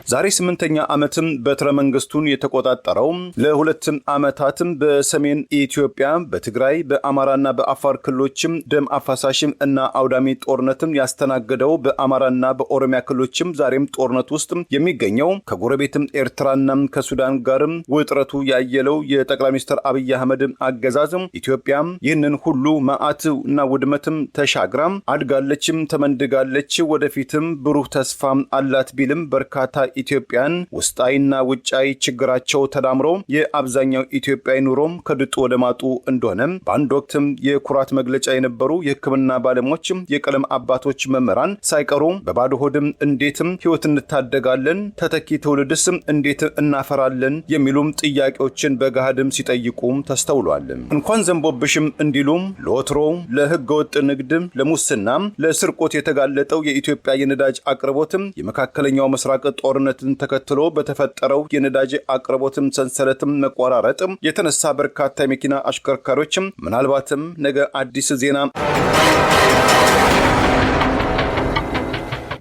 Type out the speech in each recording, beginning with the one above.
ዛሬ 8ኛ ዓመትም በትረ መንግስቱን የተቆጣጠረው ለሁለት ዓመታትም በሰሜን ኢትዮጵያ በትግራይ በአማራና በአፋር ክልሎችም ደም አፋሳሽም እና አውዳሚ ጦርነትም ያስተናገደው በአማራና በኦሮሚያ ክልሎችም ዛሬም ጦርነት ውስጥ የሚገኘው ከጎረቤትም ኤርትራና ከሱዳን ጋርም ውጥረቱ ያየለው የጠቅላይ ሚኒስትር አብይ አህመድ አገዛዝም ኢትዮጵያ ይህንን ሁሉ መዓትና ውድመትም ተሻግራ አድጋለችም ተመንድጋለች ወደፊትም ብሩህ ተስፋ አላት ቢልም በርካታ ኢትዮጵያን ውስጣይና ውጫይ ችግራቸው ተዳምሮ የአብዛኛው ኢትዮጵያዊ ኑሮም ከድጡ ወደ ማጡ እንደሆነ በአንድ ወቅትም የኩራት መግለጫ የነበሩ የሕክምና ባለሙያዎች የቀለም አባቶች መምህራን ሳይቀሩ በባዶ ሆድም እንዴትም ህይወት እንታደጋለን ተተኪ ትውልድስ እንዴት እናፈራለን የሚሉም ጥያቄዎችን በጋሃድም ሲጠይቁም ተስተውሏል። እንኳን ዘንቦብሽም እንዲሉም ለወትሮ ለህገወጥ ንግድ ለሙስና ለስርቆት የተጋለጠው የኢትዮጵያ የነዳጅ አቅርቦትም የመካከለኛው ምስራቅ ጦርነትን ተከትሎ በተፈጠረው የነዳጅ አቅርቦትም ሰንሰለትም መቆራረጥ የተነሳ በርካታ የመኪና አሽከርካሪዎችም ምናልባትም ነገ አዲስ ዜና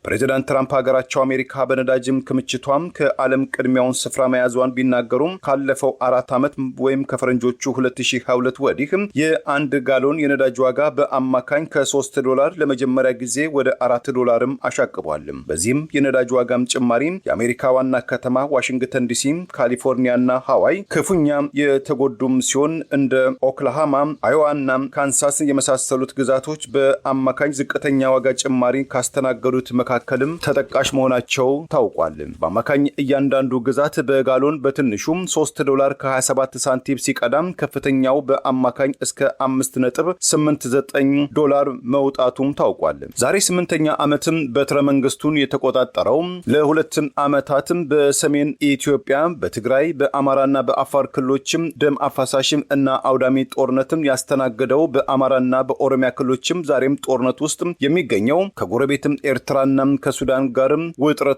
ፕሬዚዳንት ትራምፕ ሀገራቸው አሜሪካ በነዳጅም ክምችቷም ከዓለም ቅድሚያውን ስፍራ መያዟን ቢናገሩም ካለፈው 4 ዓመት ወይም ከፈረንጆቹ 2022 ወዲህ የአንድ ጋሎን የነዳጅ ዋጋ በአማካኝ $3 ለመጀመሪያ ጊዜ ወደ $4 አሻቅቧል። በዚህም የነዳጅ ዋጋም ጭማሪ የአሜሪካ ዋና ከተማ ዋሽንግተን ዲሲ፣ ካሊፎርኒያና ሃዋይ ክፉኛ የተጎዱም ሲሆን እንደ ኦክላሃማ፣ አዮዋና ካንሳስ የመሳሰሉት ግዛቶች በአማካኝ ዝቅተኛ ዋጋ ጭማሪ ካስተናገዱት መካከልም ተጠቃሽ መሆናቸው ታውቋል። በአማካኝ እያንዳንዱ ግዛት በጋሎን በትንሹም $3.27 ሲቀዳም ከፍተኛው በአማካኝ እስከ $5.89 መውጣቱም ታውቋል። ዛሬ 8ኛ ዓመትም በትረ መንግስቱን የተቆጣጠረው ለሁለት ዓመታትም በሰሜን ኢትዮጵያ በትግራይ በአማራና በአፋር ክልሎችም ደም አፋሳሽም እና አውዳሚ ጦርነትም ያስተናገደው በአማራና በኦሮሚያ ክልሎችም ዛሬም ጦርነት ውስጥ የሚገኘው ከጎረቤትም ኤርትራና ከሱዳን ጋርም ውጥረት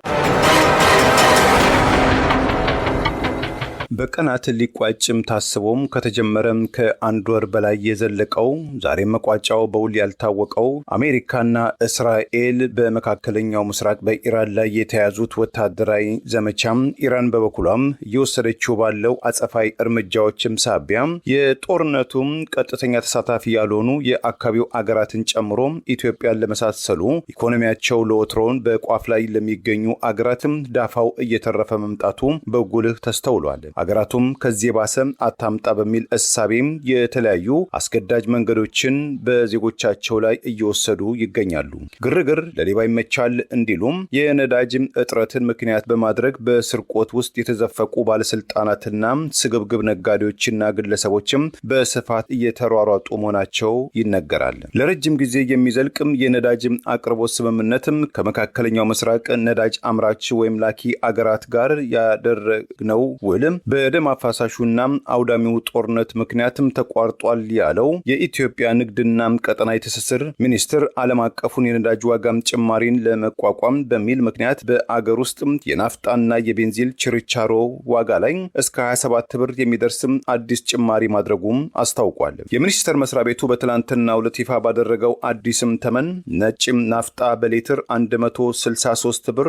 በቀናት ሊቋጭም ታስቦም ከተጀመረም ከአንድ ወር በላይ የዘለቀው ዛሬ መቋጫው በውል ያልታወቀው አሜሪካና እስራኤል በመካከለኛው ምስራቅ በኢራን ላይ የተያዙት ወታደራዊ ዘመቻም ኢራን በበኩሏም እየወሰደችው ባለው አጸፋይ እርምጃዎችም ሳቢያ የጦርነቱም ቀጥተኛ ተሳታፊ ያልሆኑ የአካባቢው አገራትን ጨምሮ ኢትዮጵያን ለመሳሰሉ ኢኮኖሚያቸው ለወትሮውን በቋፍ ላይ ለሚገኙ አገራትም ዳፋው እየተረፈ መምጣቱ በጉልህ ተስተውሏል። አገራቱም ከዚህ ባሰ አታምጣ በሚል እሳቤም የተለያዩ አስገዳጅ መንገዶችን በዜጎቻቸው ላይ እየወሰዱ ይገኛሉ። ግርግር ለሌባ ይመቻል እንዲሉም የነዳጅ እጥረትን ምክንያት በማድረግ በስርቆት ውስጥ የተዘፈቁ ባለስልጣናትና ስግብግብ ነጋዴዎችና ግለሰቦችም በስፋት እየተሯሯጡ መሆናቸው ይነገራል። ለረጅም ጊዜ የሚዘልቅም የነዳጅ አቅርቦት ስምምነትም ከመካከለኛው ምስራቅ ነዳጅ አምራች ወይም ላኪ አገራት ጋር ያደረግነው ውልም በደም አፋሳሹና አውዳሚው ጦርነት ምክንያትም ተቋርጧል ያለው የኢትዮጵያ ንግድና ቀጠናዊ ትስስር ሚኒስትር ዓለም አቀፉን የነዳጅ ዋጋም ጭማሪን ለመቋቋም በሚል ምክንያት በአገር ውስጥ የናፍጣና የቤንዚል ችርቻሮ ዋጋ ላይ እስከ $27 የሚደርስ አዲስ ጭማሪ ማድረጉም አስታውቋል። የሚኒስቴር መስሪያ ቤቱ በትላንትናው ዕለት ይፋ ባደረገው አዲስም ተመን ነጭ ናፍጣ በሌትር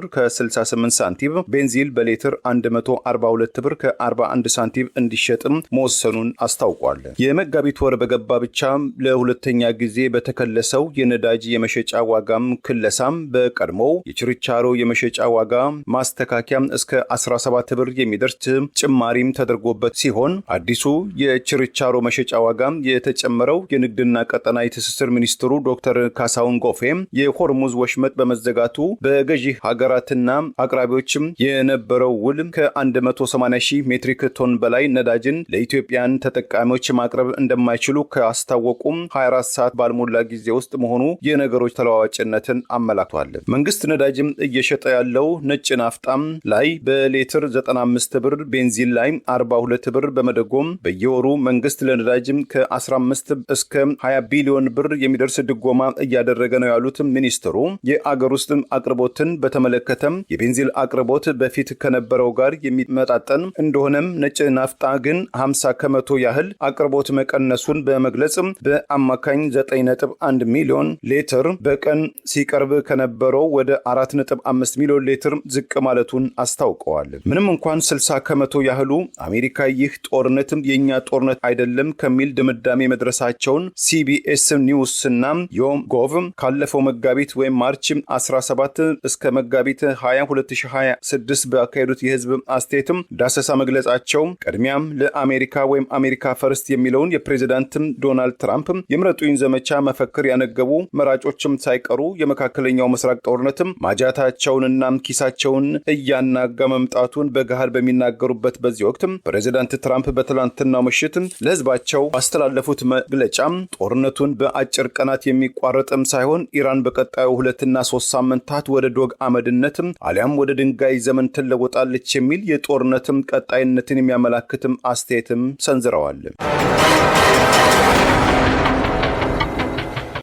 $160.68፣ ቤንዚል በሌትር $142 ከ41 ሳንቲም እንዲሸጥም መወሰኑን አስታውቋል። የመጋቢት ወር በገባ ብቻ ለሁለተኛ ጊዜ በተከለሰው የነዳጅ የመሸጫ ዋጋም ክለሳም በቀድሞው የችርቻሮ የመሸጫ ዋጋ ማስተካከያ እስከ $17 የሚደርስ ጭማሪም ተደርጎበት ሲሆን አዲሱ የችርቻሮ መሸጫ ዋጋ የተጨመረው የንግድና ቀጠናዊ ትስስር ሚኒስትሩ ዶክተር ካሳሁን ጎፌ የሆርሙዝ ወሽመጥ በመዘጋቱ በገዢ ሀገራትና አቅራቢዎችም የነበረው ውል ከ180,000 ሜትሪክ ቶን በላይ ነዳጅን ለኢትዮጵያን ተጠቃሚዎች ማቅረብ እንደማይችሉ ካስታወቁም 24 ሰዓት ባልሞላ ጊዜ ውስጥ መሆኑ የነገሮች ተለዋዋጭነትን አመላክቷል። መንግስት ነዳጅም እየሸጠ ያለው ነጭ ናፍጣም ላይ በሌትር $95፣ ቤንዚን ላይ $42 በመደጎም በየወሩ መንግስት ለነዳጅም ከ15 እስከ $20 ቢሊዮን የሚደርስ ድጎማ እያደረገ ነው ያሉት ሚኒስትሩ የአገር ውስጥ አቅርቦትን በተመለከተም የቤንዚል አቅርቦት በፊት ከነበረው ጋር የሚመጣጠን እንደሆነም ነጭ ናፍጣ ግን 50 ከመቶ ያህል አቅርቦት መቀነሱን በመግለጽ በአማካኝ 9.1 ሚሊዮን ሊትር በቀን ሲቀርብ ከነበረው ወደ 4.5 ሚሊዮን ሊትር ዝቅ ማለቱን አስታውቀዋል። ምንም እንኳን 60 ከመቶ ያህሉ አሜሪካ ይህ ጦርነት የኛ ጦርነት አይደለም ከሚል ድምዳሜ መድረሳቸውን ሲቢኤስ ኒውስ እና ዮጎቭ ካለፈው መጋቢት ወይም ማርች 17 እስከ መጋቢት 20 2026 ባካሄዱት የህዝብ አስተያየት ዳሰሳ መግለጻቸው ቅድሚያም ለአሜሪካ ወይም አሜሪካ ፈርስት የሚለውን የፕሬዝዳንት ዶናልድ ትራምፕ የምረጡኝ ዘመቻ መፈክር ያነገቡ መራጮችም ሳይቀሩ የመካከለኛው ምስራቅ ጦርነት ማጃታቸውንና ኪሳቸውን እያናጋ መምጣቱን በገሃድ በሚናገሩበት በዚህ ወቅት ፕሬዝዳንት ትራምፕ በትላንትናው ምሽት ለህዝባቸው አስተላለፉት መግለጫ ጦርነቱን በአጭር ቀናት የሚቋረጥም ሳይሆን ኢራን በቀጣዩ 2 እና 3 ሳምንታት ወደ ዶግ አመድነት አሊያም ወደ ድንጋይ ዘመን ትለወጣለች የሚል የጦርነትም ቀጣይነትን የሚያመላክትም አስተያየትም ሰንዝረዋል።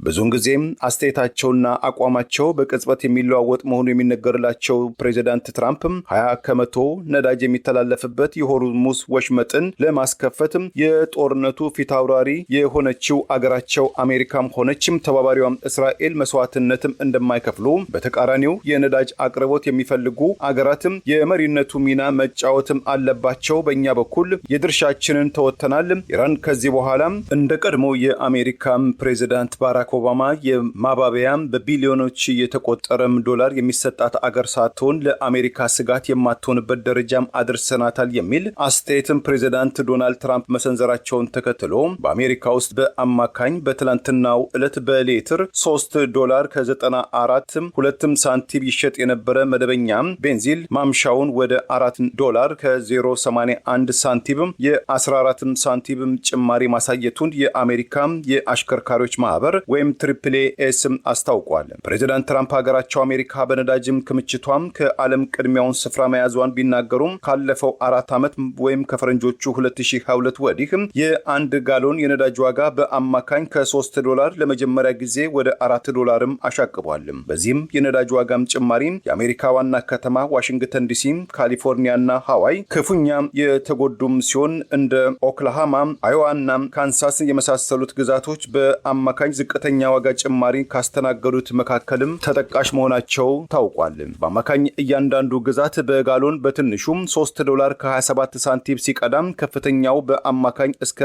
ብዙውን ጊዜም አስተያየታቸውና አቋማቸው በቅጽበት የሚለዋወጥ መሆኑ የሚነገርላቸው ፕሬዚዳንት ትራምፕ 20 ከመቶ ነዳጅ የሚተላለፍበት የሆርሙዝ ወሽመጥን ለማስከፈት የጦርነቱ ፊታውራሪ የሆነችው አገራቸው አሜሪካም ሆነችም ተባባሪዋም እስራኤል መስዋዕትነትም እንደማይከፍሉ፣ በተቃራኒው የነዳጅ አቅርቦት የሚፈልጉ አገራትም የመሪነቱ ሚና መጫወትም አለባቸው፣ በእኛ በኩል የድርሻችንን ተወጥተናል፣ ኢራን ከዚህ በኋላ እንደ ቀድሞ የአሜሪካም ፕሬዚዳንት ባራክ ኦባማ የማባቢያም በቢሊዮኖች የተቆጠረም ዶላር የሚሰጣት አገር ሳትሆን ለአሜሪካ ስጋት የማትሆንበት ደረጃም አድርሰናታል የሚል አስተያየትም ፕሬዚዳንት ዶናልድ ትራምፕ መሰንዘራቸውን ተከትሎ በአሜሪካ ውስጥ በአማካኝ በትላንትናው ዕለት በሌትር $3.94 2 ሳንቲም ይሸጥ የነበረ መደበኛ ቤንዚል ማምሻውን ወደ $4.081 ሳንቲም የ14 ሳንቲም ጭማሪ ማሳየቱን የአሜሪካ የአሽከርካሪዎች ማህበር ወይም AAA አስታውቋል። ፕሬዚዳንት ትራምፕ ሀገራቸው አሜሪካ በነዳጅም ክምችቷም ከዓለም ቅድሚያውን ስፍራ መያዟን ቢናገሩም ካለፈው 4 ዓመት ወይም ከፈረንጆቹ 2022 ወዲህ የአንድ ጋሎን የነዳጅ ዋጋ በአማካኝ $3 ለመጀመሪያ ጊዜ ወደ $4 አሻቅቧል። በዚህም የነዳጅ ዋጋም ጭማሪ የአሜሪካ ዋና ከተማ ዋሽንግተን ዲሲ፣ ካሊፎርኒያና ሃዋይ ክፉኛ የተጎዱም ሲሆን እንደ ኦክላሃማ፣ አዮዋና ካንሳስ የመሳሰሉት ግዛቶች በአማካኝ ዝቅተኛ ዋጋ ጭማሪ ካስተናገዱት መካከልም ተጠቃሽ መሆናቸው ታውቋል። በአማካኝ እያንዳንዱ ግዛት በጋሎን በትንሹም $3.27 ሳንቲም ሲቀዳም ከፍተኛው በአማካኝ እስከ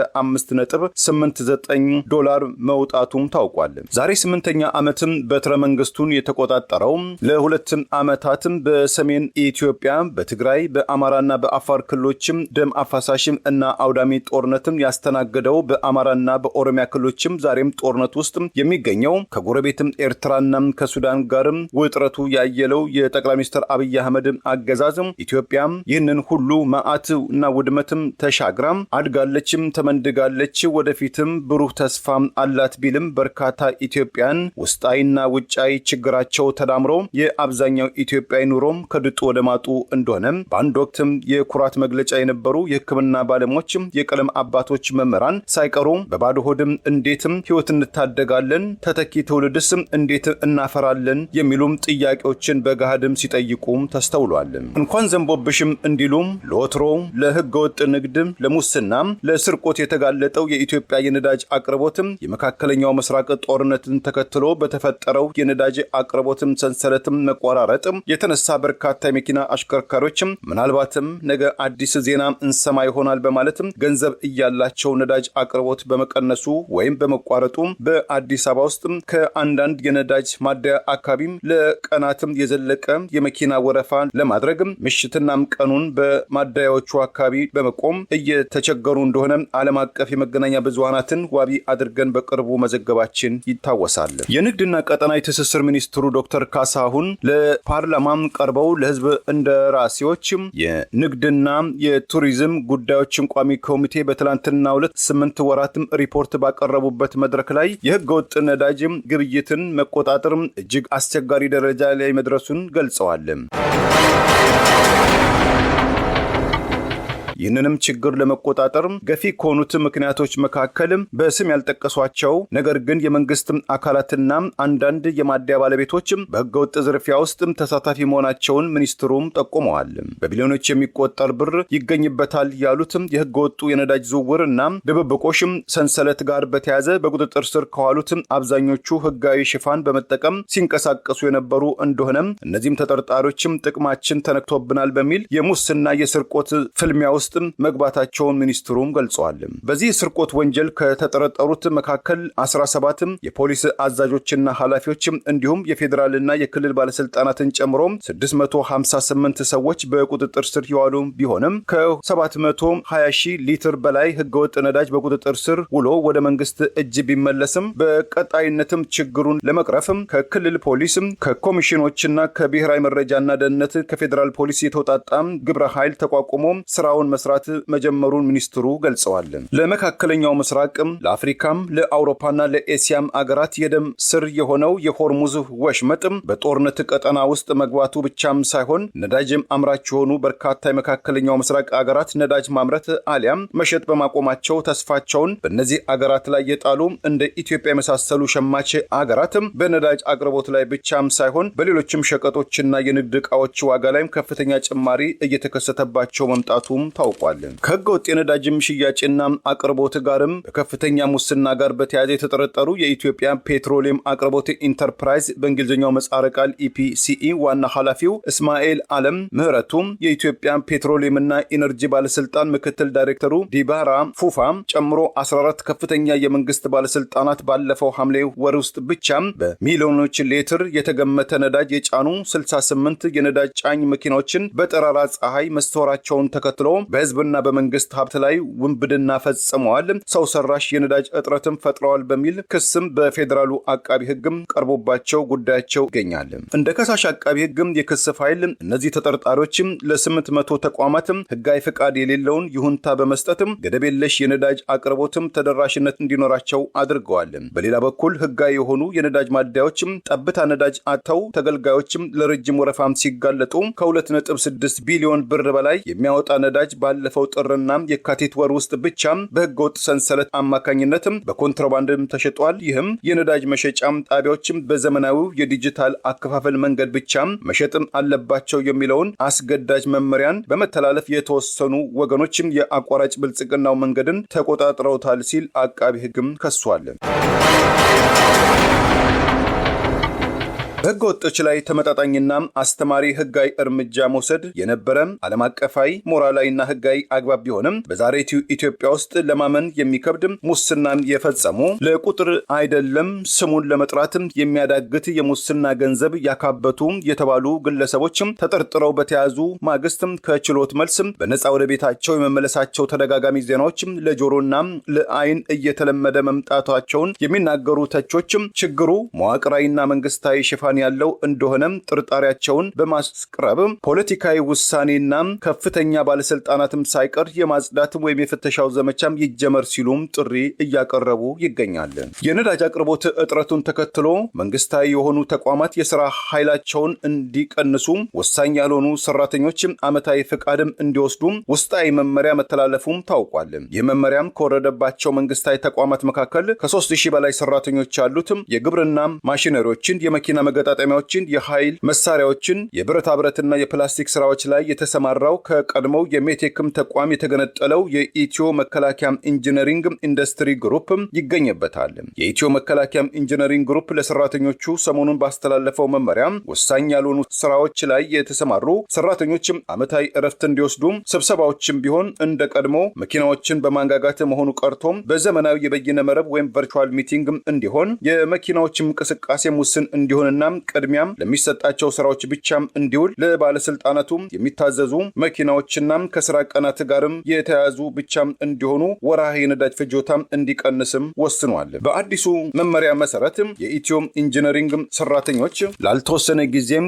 $5.89 መውጣቱም ታውቋል። ዛሬ 8ኛ ዓመትም በትረ መንግስቱን የተቆጣጠረው ለ2 ዓመታትም በሰሜን ኢትዮጵያ በትግራይ በአማራና በአፋር ክልሎችም ደም አፋሳሽም እና አውዳሚ ጦርነትም ያስተናገደው በአማራና በኦሮሚያ ክልሎችም ዛሬም ጦርነት ውስጥ የሚገኘው ከጎረቤትም ኤርትራና ከሱዳን ጋርም ውጥረቱ ያየለው የጠቅላይ ሚኒስትር አብይ አህመድ አገዛዝም ኢትዮጵያ ይህንን ሁሉ መዓት እና ውድመትም ተሻግራም አድጋለችም ተመንድጋለች፣ ወደፊትም ብሩህ ተስፋ አላት ቢልም በርካታ ኢትዮጵያን ውስጣዊና ውጫዊ ችግራቸው ተዳምሮ የአብዛኛው ኢትዮጵያዊ ኑሮም ከድጡ ወደ ማጡ እንደሆነ በአንድ ወቅትም የኩራት መግለጫ የነበሩ የሕክምና ባለሙያዎች፣ የቀለም አባቶች፣ መምህራን ሳይቀሩ በባዶ ሆድም እንዴትም ህይወት እንታደጋለን፣ ተተኪ ትውልድስ እንዴት እናፈራለን የሚሉም ጥያቄዎችን በገሃድም ሲጠይቁም ተስተውሏል። እንኳን ዘንቦብሽም እንዲሉም ለወትሮ ለህገወጥ ንግድ፣ ለሙስና፣ ለስርቆት የተጋለጠው የኢትዮጵያ የነዳጅ አቅርቦትም የመካከለኛው ምስራቅ ጦርነትን ተከትሎ በተፈጠረው የነዳጅ አቅርቦትም ሰንሰለትም መቆራረጥ የተነሳ በርካታ የመኪና አሽከርካሪዎችም ምናልባትም ነገ አዲስ ዜና እንሰማ ይሆናል በማለትም ገንዘብ እያላቸው ነዳጅ አቅርቦት በመቀነሱ ወይም በመቋረጡ በአዲስ አበባ ውስጥ ከአንዳንድ የነዳጅ ማደያ አካባቢም ለቀናትም የዘለቀ የመኪና ወረፋ ለማድረግ ምሽትናም ቀኑን በማደያዎቹ አካባቢ በመቆም እየተቸገሩ እንደሆነ ዓለም አቀፍ የመገናኛ ብዙሃናትን ዋቢ አድርገን በቅርቡ መዘገባችን ይታወሳል። የንግድና ቀጠናዊ ትስስር ሚኒስትሩ ዶክተር ካሳሁን ለፓርላማም ቀርበው ለህዝብ እንደራሴዎች የንግድና የቱሪዝም ጉዳዮችን ቋሚ ኮሚቴ በትላንትናው ዕለት 8 ወራትም ሪፖርት ባቀረቡበት መድረክ ላይ የህገወጥ ነዳጅ ግብይትን መቆጣጠር እጅግ አስቸጋሪ ደረጃ ላይ መድረሱን ገልጸዋል። ይህንንም ችግር ለመቆጣጠር ገፊ ከሆኑት ምክንያቶች መካከል በስም ያልጠቀሷቸው ነገር ግን የመንግስት አካላትና አንዳንድ የማደያ ባለቤቶች በህገወጥ ዝርፊያ ውስጥ ተሳታፊ መሆናቸውን ሚኒስትሩም ጠቁመዋል። በቢሊዮኖች የሚቆጠር ብር ይገኝበታል ያሉት የህገወጡ የነዳጅ ዝውውርና ድብብቆሽ ሰንሰለት ጋር በተያያዘ በቁጥጥር ስር ከዋሉት አብዛኞቹ ህጋዊ ሽፋን በመጠቀም ሲንቀሳቀሱ የነበሩ እንደሆነ እነዚህም ተጠርጣሪዎችም ጥቅማችን ተነክቶብናል በሚል የሙስና የስርቆት ፍልሚያ ውስጥ መግባታቸውን ሚኒስትሩም ገልጸዋል። በዚህ ስርቆት ወንጀል ከተጠረጠሩት መካከል 17 የፖሊስ አዛዦችና ኃላፊዎች እንዲሁም የፌዴራልና የክልል ባለስልጣናትን ጨምሮ 658 ሰዎች በቁጥጥር ስር የዋሉ ቢሆንም ከ720 ሺህ ሊትር በላይ ህገወጥ ነዳጅ በቁጥጥር ስር ውሎ ወደ መንግስት እጅ ቢመለስም በቀጣይነትም ችግሩን ለመቅረፍም ከክልል ፖሊስ ከኮሚሽኖችና ከብሔራዊ መረጃና ደህንነት ከፌዴራል ፖሊስ የተውጣጣ ግብረ ኃይል ተቋቁሞ ስራውን መስራት መጀመሩን ሚኒስትሩ ገልጸዋል። ለመካከለኛው ምስራቅ፣ ለአፍሪካም፣ ለአውሮፓና ለኤሲያም አገራት የደም ስር የሆነው የሆርሙዝ ወሽመጥ በጦርነት ቀጠና ውስጥ መግባቱ ብቻም ሳይሆን ነዳጅም አምራች የሆኑ በርካታ የመካከለኛው ምስራቅ አገራት ነዳጅ ማምረት አሊያም መሸጥ በማቆማቸው ተስፋቸውን በእነዚህ አገራት ላይ የጣሉ እንደ ኢትዮጵያ የመሳሰሉ ሸማች አገራት በነዳጅ አቅርቦት ላይ ብቻም ሳይሆን በሌሎችም ሸቀጦችና የንግድ ዕቃዎች ዋጋ ላይም ከፍተኛ ጭማሪ እየተከሰተባቸው መምጣቱም ታውቋል። ከህገወጥ የነዳጅም ሽያጭና አቅርቦት ጋርም በከፍተኛ ሙስና ጋር በተያያዘ የተጠረጠሩ የኢትዮጵያ ፔትሮሊየም አቅርቦት ኢንተርፕራይዝ በእንግሊዝኛው ምህጻረ ቃል ኢፒሲኢ ዋና ኃላፊው እስማኤል አለም ምህረቱ፣ የኢትዮጵያ ፔትሮሊየምና ኢነርጂ ባለስልጣን ምክትል ዳይሬክተሩ ዲባራ ፉፋ ጨምሮ 14 ከፍተኛ የመንግስት ባለስልጣናት ባለፈው ሐምሌ ወር ውስጥ ብቻ በሚሊዮኖች ሊትር የተገመተ ነዳጅ የጫኑ 68 የነዳጅ ጫኝ መኪናዎችን በጠራራ ፀሐይ መስተወራቸውን ተከትሎ በህዝብና በመንግስት ሀብት ላይ ውንብድና ፈጽመዋል፣ ሰው ሰራሽ የነዳጅ እጥረትም ፈጥረዋል በሚል ክስም በፌዴራሉ አቃቢ ህግም ቀርቦባቸው ጉዳያቸው ይገኛል። እንደ ከሳሽ አቃቢ ህግም የክስ ፋይል እነዚህ ተጠርጣሪዎችም ለ800 ተቋማትም ህጋዊ ፍቃድ የሌለውን ይሁንታ በመስጠትም ገደብ የለሽ የነዳጅ አቅርቦትም ተደራሽነት እንዲኖራቸው አድርገዋል። በሌላ በኩል ህጋዊ የሆኑ የነዳጅ ማደያዎችም ጠብታ ነዳጅ አጥተው ተገልጋዮችም ለረጅም ወረፋም ሲጋለጡ ከ2.6 ቢሊዮን ብር በላይ የሚያወጣ ነዳጅ ባለፈው ጥርና የካቲት ወር ውስጥ ብቻ በህገወጥ ሰንሰለት አማካኝነትም በኮንትራባንድም ተሸጧል። ይህም የነዳጅ መሸጫም ጣቢያዎችም በዘመናዊው የዲጂታል አከፋፈል መንገድ ብቻ መሸጥም አለባቸው የሚለውን አስገዳጅ መመሪያን በመተላለፍ የተወሰኑ ወገኖችም የአቋራጭ ብልጽግናው መንገድን ተቆጣጥረውታል ሲል አቃቢ ህግም ከሷል። በህገ ወጦች ላይ ተመጣጣኝና አስተማሪ ህጋዊ እርምጃ መውሰድ የነበረ ዓለም አቀፋዊ ሞራላዊና ህጋዊ አግባብ ቢሆንም በዛሬቱ ኢትዮጵያ ውስጥ ለማመን የሚከብድ ሙስናን የፈጸሙ ለቁጥር አይደለም ስሙን ለመጥራት የሚያዳግት የሙስና ገንዘብ ያካበቱ የተባሉ ግለሰቦችም ተጠርጥረው በተያዙ ማግስት ከችሎት መልስ በነፃ ወደ ቤታቸው የመመለሳቸው ተደጋጋሚ ዜናዎች ለጆሮና ለአይን እየተለመደ መምጣታቸውን የሚናገሩ ተቾችም ችግሩ መዋቅራዊና መንግስታዊ ሽፋን ያለው እንደሆነም ጥርጣሬያቸውን በማስቀረብ ፖለቲካዊ ውሳኔና ከፍተኛ ባለስልጣናትም ሳይቀር የማጽዳት ወይም የፍተሻው ዘመቻም ይጀመር ሲሉም ጥሪ እያቀረቡ ይገኛል። የነዳጅ አቅርቦት እጥረቱን ተከትሎ መንግስታዊ የሆኑ ተቋማት የሥራ ኃይላቸውን እንዲቀንሱ፣ ወሳኝ ያልሆኑ ሰራተኞች ዓመታዊ ፍቃድም እንዲወስዱ ውስጣዊ መመሪያ መተላለፉም ታውቋል። ይህ መመሪያም ከወረደባቸው መንግስታዊ ተቋማት መካከል ከ3000 በላይ ሰራተኞች ያሉት የግብርና ማሽነሪዎችን፣ የመኪና መገጣጠሚያዎችን፣ የኃይል መሳሪያዎችን፣ የብረታ ብረትና የፕላስቲክ ስራዎች ላይ የተሰማራው ከቀድሞው የሜቴክም ተቋም የተገነጠለው የኢትዮ መከላከያ ኢንጂነሪንግ ኢንዱስትሪ ግሩፕ ይገኝበታል። የኢትዮ መከላከያ ኢንጂነሪንግ ግሩፕ ለሰራተኞቹ ሰሞኑን ባስተላለፈው መመሪያ ወሳኝ ያልሆኑ ስራዎች ላይ የተሰማሩ ሰራተኞችም ዓመታዊ እረፍት እንዲወስዱ፣ ስብሰባዎችም ቢሆን እንደ ቀድሞ መኪናዎችን በማንጋጋት መሆኑ ቀርቶም በዘመናዊ የበይነ መረብ ወይም ቨርቹዋል ሚቲንግ እንዲሆን፣ የመኪናዎችም እንቅስቃሴ ውስን እንዲሆንና ቅድሚያም ለሚሰጣቸው ስራዎች ብቻም እንዲውል፣ ለባለስልጣናቱ የሚታዘዙ መኪናዎችና ከስራ ቀናት ጋርም የተያዙ ብቻም እንዲሆኑ፣ ወርሃዊ የነዳጅ ፍጆታም እንዲቀንስም ወስኗል። በአዲሱ መመሪያ መሰረት የኢትዮ ኢንጂነሪንግ ሰራተኞች ላልተወሰነ ጊዜም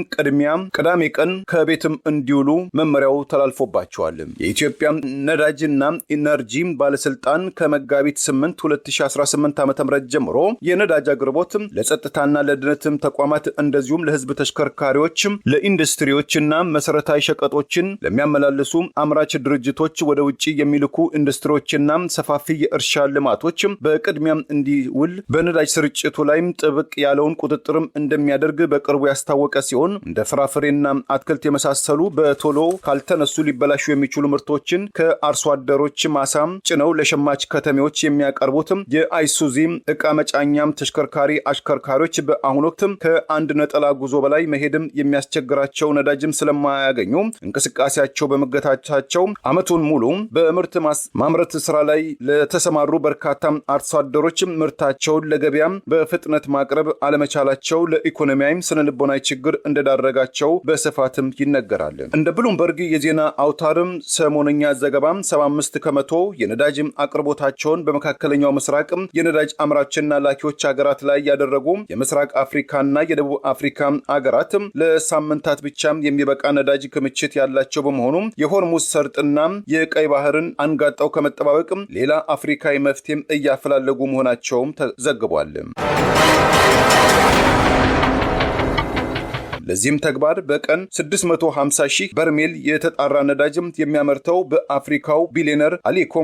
ቅዳሜ ቀን ከቤትም እንዲውሉ መመሪያው ተላልፎባቸዋል። የኢትዮጵያ ነዳጅና ኢነርጂ ባለስልጣን ከመጋቢት 8 2018 ዓ.ም ጀምሮ የነዳጅ አቅርቦት ለጸጥታና ለደህንነት ተቋማት እንደዚሁም ለህዝብ ተሽከርካሪዎች፣ ለኢንዱስትሪዎችና መሰረታዊ ሸቀጦችን ለሚያመላልሱ አምራች ድርጅቶች ወደ ውጪ የሚልኩ ኢንዱስትሪዎችና ሰፋፊ የእርሻ ልማቶች በቅድሚያ እንዲውል በነዳጅ ስርጭቱ ላይም ጥብቅ ያለውን ቁጥጥርም እንደሚያደርግ በቅርቡ ያስታወቀ ሲሆን እንደ ፍራፍሬና አትክልት የመሳሰሉ በቶሎ ካልተነሱ ሊበላሹ የሚችሉ ምርቶችን ከአርሶ አደሮች ማሳም ጭነው ለሸማች ከተሜዎች የሚያቀርቡት የአይሱዚ ዕቃ መጫኛም ተሽከርካሪ አሽከርካሪዎች በአሁኑ ወቅት ከአንድ ነጠላ ጉዞ በላይ መሄድም የሚያስቸግራቸው ነዳጅም ስለማያገኙ እንቅስቃሴያቸው በመገታታቸው ዓመቱን ሙሉ በምርት ማምረት ስራ ላይ ለተሰማሩ በርካታ አርሶ አደሮች ምርታቸውን ለገበያ በፍጥነት ማቅረብ አለመቻላቸው ለኢኮኖሚያዊም ስነልቦናዊ ችግር እንደዳረጋቸው በስፋትም ይነገራል። እንደ ብሉምበርግ የዜና አውታርም ሰሞነኛ ዘገባም 75 ከመቶ የነዳጅ አቅርቦታቸውን በመካከለኛው ምስራቅ የነዳጅ አምራችና ላኪዎች ሀገራት ላይ ያደረጉ የምስራቅ አፍሪካና የደቡብ አፍሪካ ሀገራት ለሳምንታት ብቻ የሚበቃ ነዳጅ ክምችት ያላቸው በመሆኑ የሆርሙዝ ሰርጥና የቀይ ባህርን አንጋጣው ከመጠባበቅ ሌላ አፍሪካዊ መፍትሄም እያፈላለጉ መሆናቸውም ተዘግቧል። ለዚህም ተግባር በቀን 650 ሺህ በርሜል የተጣራ ነዳጅም የሚያመርተው በአፍሪካው ቢሊዮነር አሊኮ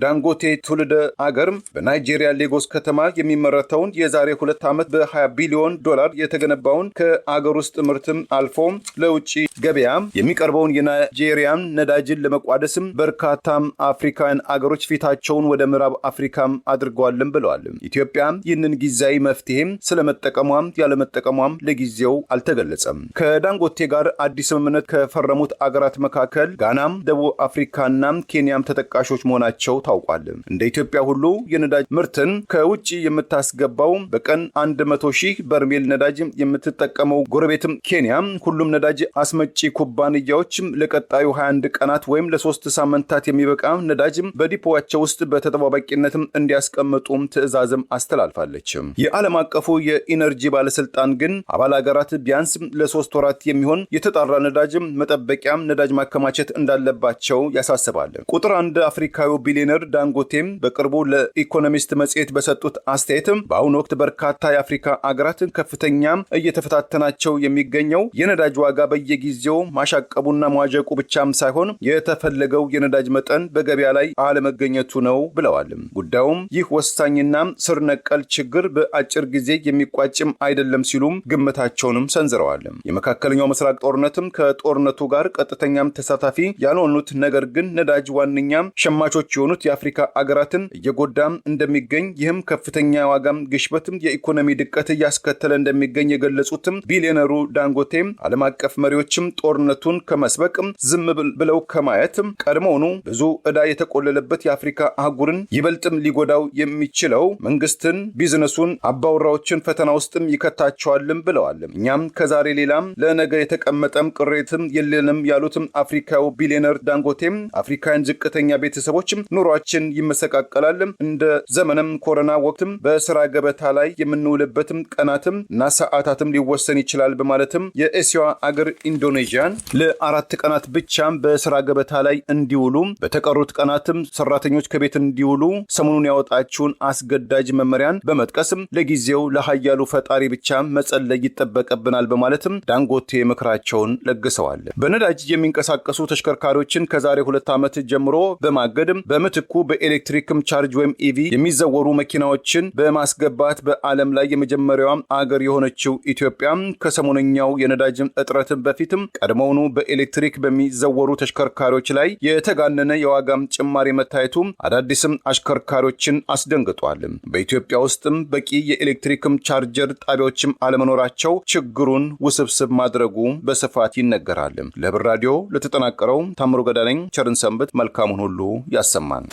ዳንጎቴ ትውልደ አገር በናይጄሪያ ሌጎስ ከተማ የሚመረተውን የዛሬ 2 ዓመት በ20 ቢሊዮን ዶላር የተገነባውን ከአገር ውስጥ ምርትም አልፎ ለውጭ ገበያ የሚቀርበውን የናይጄሪያን ነዳጅን ለመቋደስም በርካታ አፍሪካውያን አገሮች ፊታቸውን ወደ ምዕራብ አፍሪካም አድርገዋልም ብለዋል። ኢትዮጵያ ይህንን ጊዜያዊ መፍትሄም ስለመጠቀሟም ያለመጠቀሟም ለጊዜው አልተገለጸም። ከዳንጎቴ ጋር አዲስ ስምምነት ከፈረሙት አገራት መካከል ጋናም፣ ደቡብ አፍሪካና ኬንያም ተጠቃሾች መሆናቸው ታውቋል። እንደ ኢትዮጵያ ሁሉ የነዳጅ ምርትን ከውጭ የምታስገባው በቀን 100 ሺህ በርሜል ነዳጅ የምትጠቀመው ጎረቤትም ኬንያ ሁሉም ነዳጅ አስመጪ ኩባንያዎች ለቀጣዩ 21 ቀናት ወይም ለ3 ሳምንታት የሚበቃ ነዳጅ በዲፖዋቸው ውስጥ በተጠባባቂነትም እንዲያስቀምጡም ትዕዛዝም አስተላልፋለች። የዓለም አቀፉ የኢነርጂ ባለስልጣን ግን አባል ሀገራት ቢያንስ ለ3 ወራት የሚሆን የተጣራ ነዳጅ መጠበቂያ ነዳጅ ማከማቸት እንዳለባቸው ያሳስባል። ቁጥር 1 አፍሪካዊ ቢሊዮነር ዳንጎቴም በቅርቡ ለኢኮኖሚስት መጽሔት በሰጡት አስተያየት በአሁኑ ወቅት በርካታ የአፍሪካ አገራት ከፍተኛ እየተፈታተናቸው የሚገኘው የነዳጅ ዋጋ በየጊዜው ማሻቀቡና መዋዠቁ ብቻም ሳይሆን የተፈለገው የነዳጅ መጠን በገበያ ላይ አለመገኘቱ ነው ብለዋል። ጉዳዩም ይህ ወሳኝና ስር ነቀል ችግር በአጭር ጊዜ የሚቋጭም አይደለም ሲሉም ግምታቸውንም ሰንዝረዋል። የመካከለኛው ምስራቅ ጦርነትም ከጦርነቱ ጋር ቀጥተኛም ተሳታፊ ያልሆኑት ነገር ግን ነዳጅ ዋነኛም ሸማቾች የሆኑት የአፍሪካ አገራትን እየጎዳም እንደሚገኝ ይህም ከፍተኛ ዋጋም ግሽበትም የኢኮኖሚ ድቀት እያስከተለ እንደሚገኝ የገለጹትም ቢሊዮነሩ ዳንጎቴም ዓለም አቀፍ መሪዎችም ጦርነቱን ከመስበቅም ዝም ብለው ከማየትም ቀድሞውኑ ብዙ ዕዳ የተቆለለበት የአፍሪካ አህጉርን ይበልጥም ሊጎዳው የሚችለው መንግስትን፣ ቢዝነሱን፣ አባወራዎችን ፈተና ውስጥም ይከታቸዋልም ብለዋል። እኛም ከዛሬ ሌላም ለነገ የተቀመጠም ቅሬትም የለንም ያሉትም አፍሪካው ቢሊዮነር ዳንጎቴም አፍሪካን ዝቅተኛ ቤተሰቦችም ኑሯችን ይመሰቃቀላል፣ እንደ ዘመንም ኮሮና ወቅትም በስራ ገበታ ላይ የምንውልበትም ቀናትም እና ሰዓታትም ሊወሰን ይችላል በማለትም የኤስያ አገር ኢንዶኔዥያን ለ4 ቀናት ብቻም በስራ ገበታ ላይ እንዲውሉ በተቀሩት ቀናትም ሰራተኞች ከቤት እንዲውሉ ሰሞኑን ያወጣችውን አስገዳጅ መመሪያን በመጥቀስም ለጊዜው ለሃያሉ ፈጣሪ ብቻ መጸለይ ይጠበቅብናል በማለትም ዳንጎቴ ምክራቸውን ለግሰዋል። በነዳጅ የሚንቀሳቀሱ ተሽከርካሪዎችን ከዛሬ 2 ዓመት ጀምሮ በማገድ በምትኩ በኤሌክትሪክም ቻርጅ ወይም ኢቪ የሚዘወሩ መኪናዎችን በማስገባት በዓለም ላይ የመጀመሪያዋ አገር የሆነችው ኢትዮጵያ ከሰሞነኛው የነዳጅ እጥረት በፊትም ቀድሞውኑ በኤሌክትሪክ በሚዘወሩ ተሽከርካሪዎች ላይ የተጋነነ የዋጋም ጭማሪ መታየቱ አዳዲስም አሽከርካሪዎችን አስደንግጧል። በኢትዮጵያ ውስጥም በቂ የኤሌክትሪክም ቻርጀር ጣቢያዎችም አለመኖራቸው ችግሩን ውስብስብ ማድረጉ በስፋት ይነገራል። ለህብር ራዲዮ ለተጠናቀረው ታምሩ ገዳነኝ ቸርን ሰንበት መልካሙን ሁሉ ያሰማን።